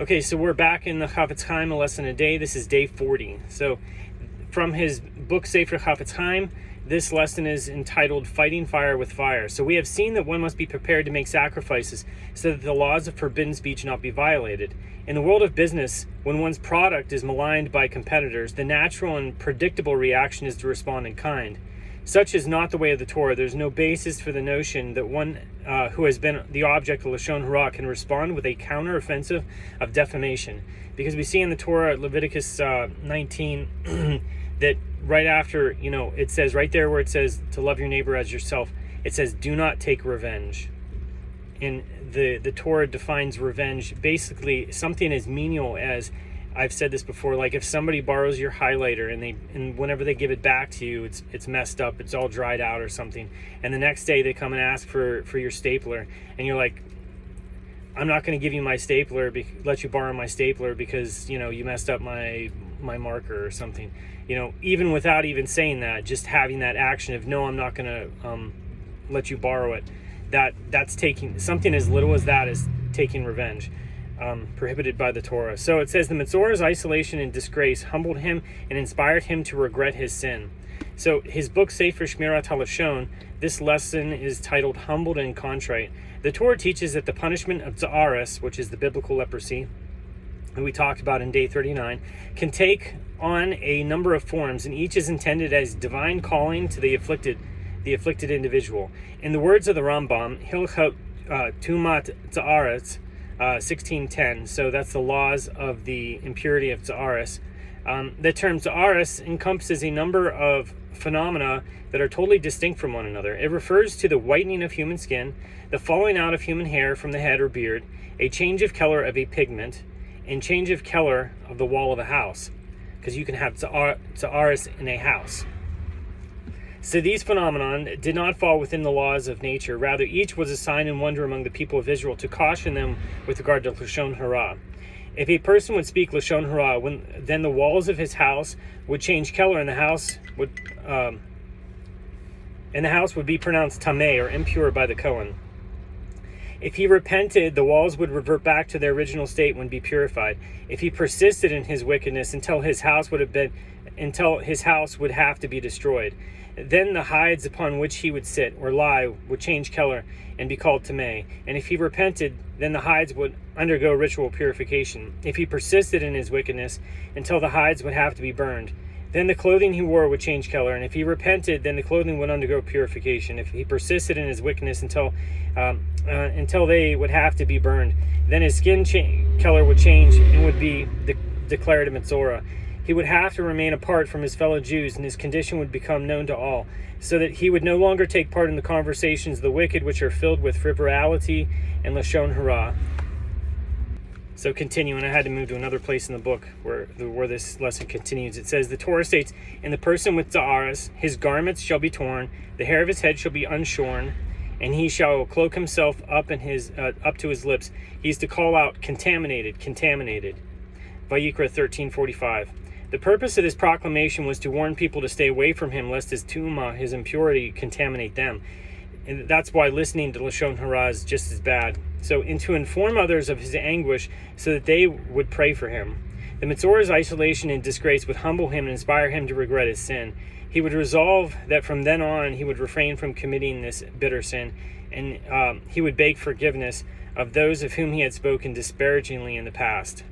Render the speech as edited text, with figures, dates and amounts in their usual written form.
Okay, so we're back in the Chofetz Chaim, a lesson a day. This is day 40. So from his book Sefer Chofetz Chaim, this lesson is entitled Fighting Fire with Fire. So we have seen that one must be prepared to make sacrifices so that the laws of forbidden speech not be violated. In the world of business, when one's product is maligned by competitors, the natural and predictable reaction is to respond in kind. Such is not the way of the Torah. There's no basis for the notion that one who has been the object of Lashon Hara can respond with a counteroffensive of defamation. Because we see in the Torah, Leviticus 19, that right after, it says right there where it says to love your neighbor as yourself, it says, do not take revenge. And the Torah defines revenge basically something as menial as, I've said this before, like if somebody borrows your highlighter and whenever they give it back to you, it's messed up, it's all dried out or something, and the next day they come and ask for your stapler, and you're like, I'm not going to give you my stapler, let you borrow my stapler because you messed up my marker or something. Even without even saying that, just having that action of no, I'm not going to let you borrow it. That's taking something as little as that is taking revenge. Prohibited by the Torah. So it says the Metzorah's isolation and disgrace humbled him and inspired him to regret his sin. So his book Sefer Shmirat HaLashon, this lesson is titled Humbled and Contrite. The Torah teaches that the punishment of Tzaras, which is the biblical leprosy, that we talked about in day 39, can take on a number of forms, and each is intended as divine calling to the afflicted individual. In the words of the Rambam, Hilchot Tumat Tzaras, 16:10, so that's the laws of the impurity of Tzaras. The term Tzaras encompasses a number of phenomena that are totally distinct from one another. It refers to the whitening of human skin, the falling out of human hair from the head or beard, a change of color of a pigment, and change of color of the wall of a house, because you can have Tzaras in a house. So these phenomena did not fall within the laws of nature. Rather, each was a sign and wonder among the people of Israel to caution them with regard to Lashon Hara. If a person would speak Lashon Hara, then the walls of his house would change color, and the house would be pronounced tameh, or impure, by the Kohen. If he repented, the walls would revert back to their original state when be purified. If he persisted in his wickedness until his house would have to be destroyed, then the hides upon which he would sit or lie would change color and be called tameh. And if he repented, then the hides would undergo ritual purification. If he persisted in his wickedness until the hides would have to be burned, then the clothing he wore would change color. And if he repented, then the clothing would undergo purification. If he persisted in his wickedness until they would have to be burned, then his skin color would change and would be declared a Metzorah. He would have to remain apart from his fellow Jews, and his condition would become known to all, so that he would no longer take part in the conversations of the wicked, which are filled with frivolity and Lashon Hara. So continuing, I had to move to another place in the book where this lesson continues. It says, the Torah states, and the person with Tzaras, his garments shall be torn, the hair of his head shall be unshorn, and he shall cloak himself up to his lips. He is to call out, contaminated, contaminated. Vayikra 13:45. The purpose of this proclamation was to warn people to stay away from him, lest his tumah, his impurity, contaminate them. And that's why listening to Lashon Hara is just as bad. So, and to inform others of his anguish so that they would pray for him. The Metzorah's isolation and disgrace would humble him and inspire him to regret his sin. He would resolve that from then on he would refrain from committing this bitter sin, and he would beg forgiveness of those of whom he had spoken disparagingly in the past.